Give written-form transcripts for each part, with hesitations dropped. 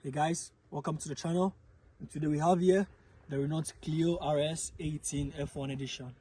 Hey guys, welcome to the channel. And today we have here the Renault Clio RS 18 F1 edition.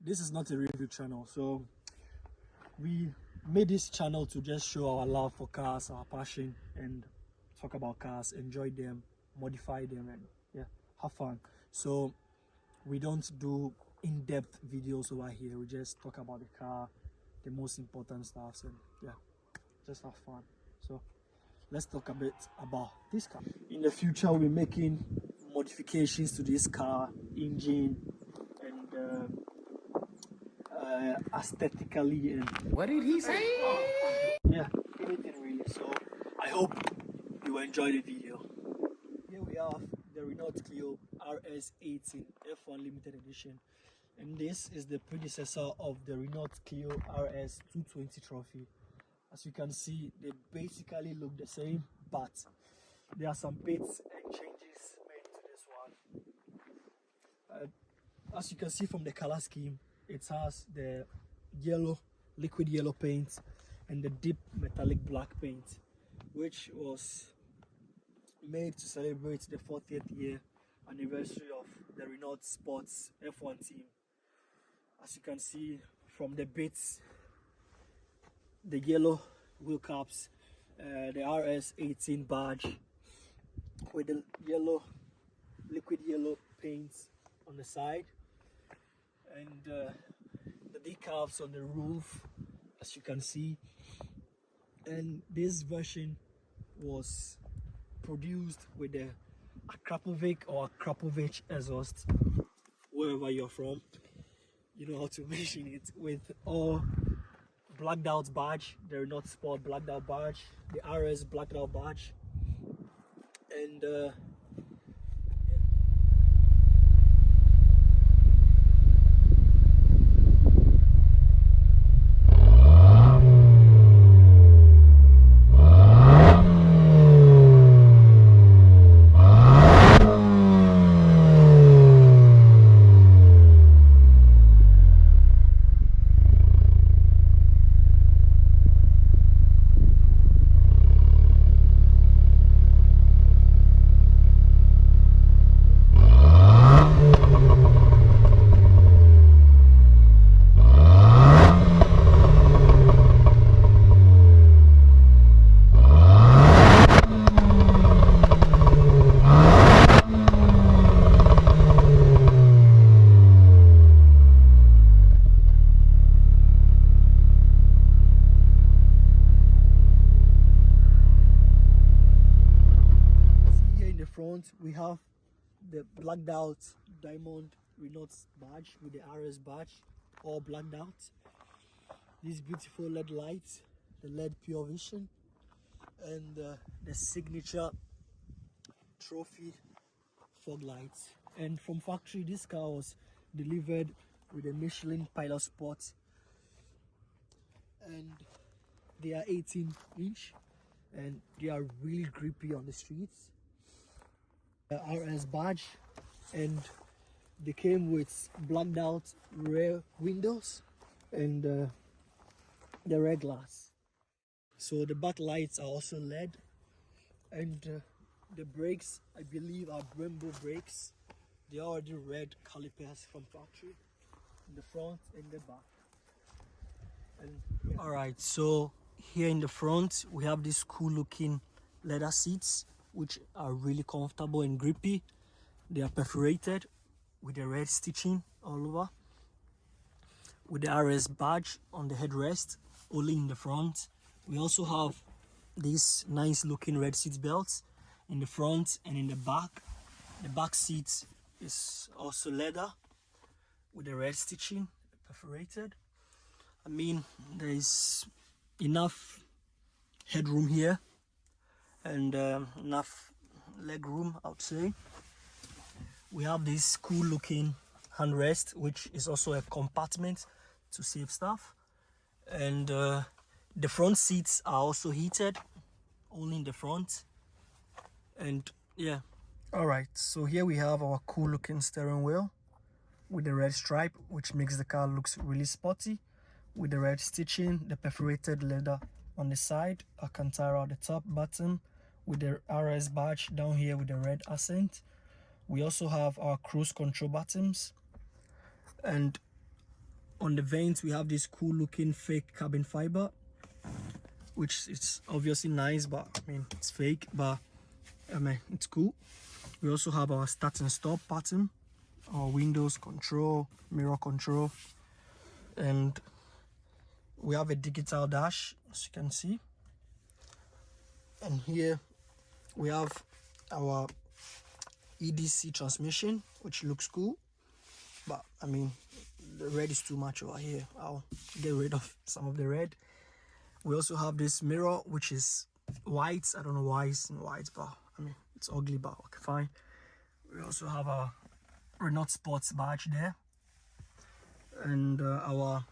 This is not a review channel, so we made this channel to just show our love for cars, our passion, and talk about cars, enjoy them, modify them, and yeah, have fun. So we don't do in-depth videos over here. We just talk about the car, the most important stuff, and yeah, just have fun. So let's talk a bit about this car. In the future, we're making modifications to this car, engine, and aesthetically, and what did he say? yeah, anything really. So I hope you enjoy the video. Here we have the Renault Clio RS 18 F1 limited edition, and this is the predecessor of the Renault Clio RS 220 trophy. As you can see, they basically look the same, but there are some bits and changes made to this one. As you can see from the color scheme, it has the yellow, liquid yellow paint and the deep metallic black paint, which was made to celebrate the 40th year anniversary of the Renault Sports F1 team. As you can see from the bits, the yellow wheel caps, the RS 18 badge with the yellow, liquid yellow paint on the side, and the decals on the roof, as you can see. And this version was produced with the Akrapovic or Akrapovic exhaust. Wherever you're from, you know how to mention it, with all blacked out badge, the Renault Sport blacked out badge, the RS blacked out badge, and front we have the blacked out diamond Renault badge with the RS badge, all blacked out. These beautiful LED lights, the LED pure vision, and the signature trophy fog lights. And from factory, this car was delivered with a Michelin Pilot Sport, and they are 18-inch and they are really grippy on the streets. The RS badge, and they came with blacked out rear windows and the rear glass. So the back lights are also LED, and the brakes, I believe, are Brembo brakes. They are already red calipers from factory in the front and the back. And yeah. All right, so here in the front we have these cool looking leather seats which are really comfortable and grippy. They are perforated with the red stitching all over, with the RS badge on the headrest only in the front. We also have these nice looking red seat belts in the front and in the back. The back seat is also leather with the red stitching perforated. I mean, there is enough headroom here and enough leg room, I would say. We have this cool looking handrest, which is also a compartment to save stuff, and the front seats are also heated, only in the front. And yeah, all right, so here we have our cool looking steering wheel with the red stripe, which makes the car looks really sporty, with the red stitching, the perforated leather on the side, Alcantara at the top, bottom, with the RS badge down here with the red accent. We also have our cruise control buttons, and on the vents we have this cool looking fake carbon fiber, which is obviously nice, but I mean it's fake, but I mean it's cool. We also have our start and stop button, our windows control, mirror control, and we have a digital dash, as you can see. And here we have our EDC transmission, which looks cool, but I mean the red is too much over here. I'll get rid of some of the red. We also have this mirror, which is white. I don't know why it's in white, but I mean it's ugly, but okay, fine. We also have our Renault Sports badge there, and our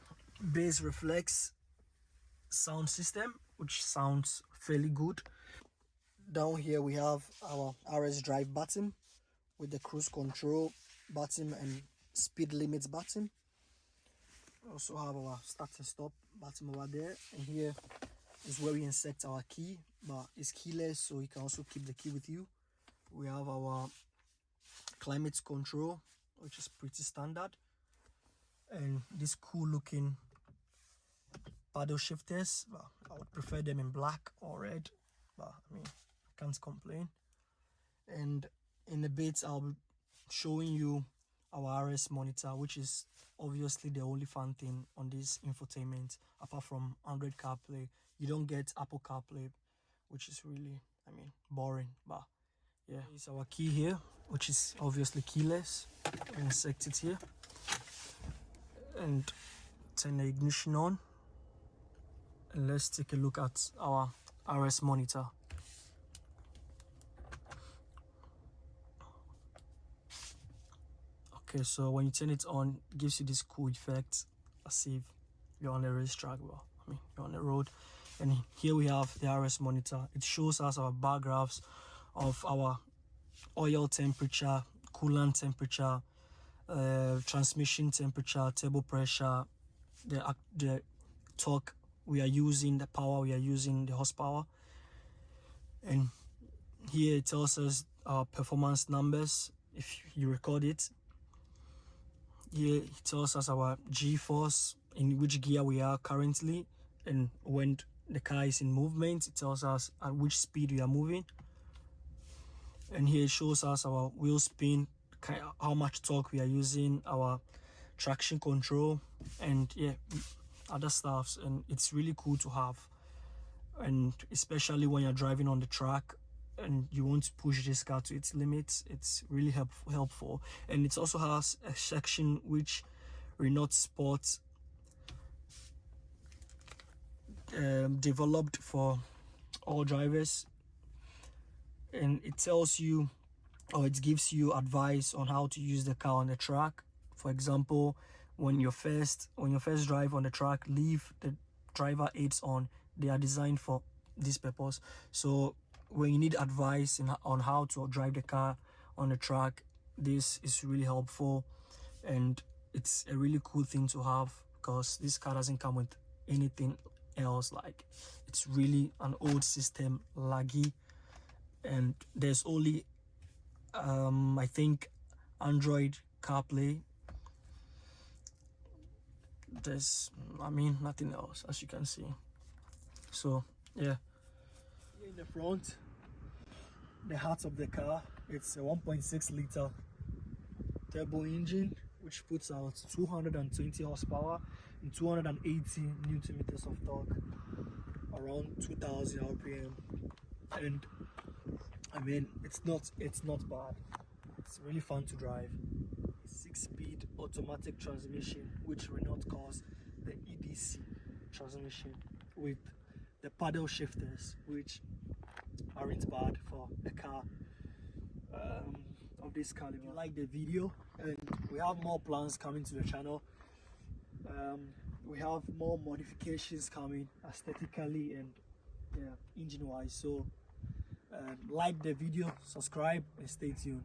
bass reflex sound system, which sounds fairly good. Down here we have our RS drive button with the cruise control button and speed limits button. We also have our start and stop button over there, and here is where we insert our key, but it's keyless, so you can also keep the key with you. We have our climate control, which is pretty standard, and these cool looking paddle shifters, but I would prefer them in black or red, but I mean I can't complain. And in a bit I'll be showing you our RS monitor, which is obviously the only fun thing on this infotainment. Apart from Android CarPlay, you don't get Apple CarPlay, which is really, I mean, boring. But yeah, it's our key here, which is obviously keyless. Insert it here and turn the ignition on, and let's take a look at our RS monitor. Okay, so when you turn it on, it gives you this cool effect as if you're on a racetrack. Well, I mean, you're on the road. And here we have the RS monitor. It shows us our bar graphs of our oil temperature, coolant temperature, transmission temperature, turbo pressure, the torque we are using, the power we are using, the horsepower. And here it tells us our performance numbers if you record it. Here it tells us our G-force, in which gear we are currently, and when the car is in movement, it tells us at which speed we are moving. And here it shows us our wheel spin, how much torque we are using, our traction control, and yeah, other stuffs. And it's really cool to have, and especially when you're driving on the track and you want to push this car to its limits, it's really helpful. And it also has a section which Renault Sport developed for all drivers, and it tells you, or it gives you advice on how to use the car on the track. For example, when you first drive on the track, leave the driver aids on. They are designed for this purpose. So when you need advice on how to drive the car on the track, this is really helpful, and it's a really cool thing to have, because this car doesn't come with anything else. Like, it's really an old system, laggy, and there's only I think Android CarPlay. There's, I mean, nothing else, as you can see. So yeah, here in the front, the heart of the car, it's a 1.6 liter turbo engine which puts out 220 horsepower and 280 newton meters of torque, around 2000 rpm. And I mean, it's not bad. It's really fun to drive. 6-speed automatic transmission, which Renault calls the EDC transmission, with the paddle shifters, which aren't bad for a car of this caliber. If you like the video, and we have more plans coming to the channel. We have more modifications coming aesthetically and engine wise. So like the video, subscribe, and stay tuned.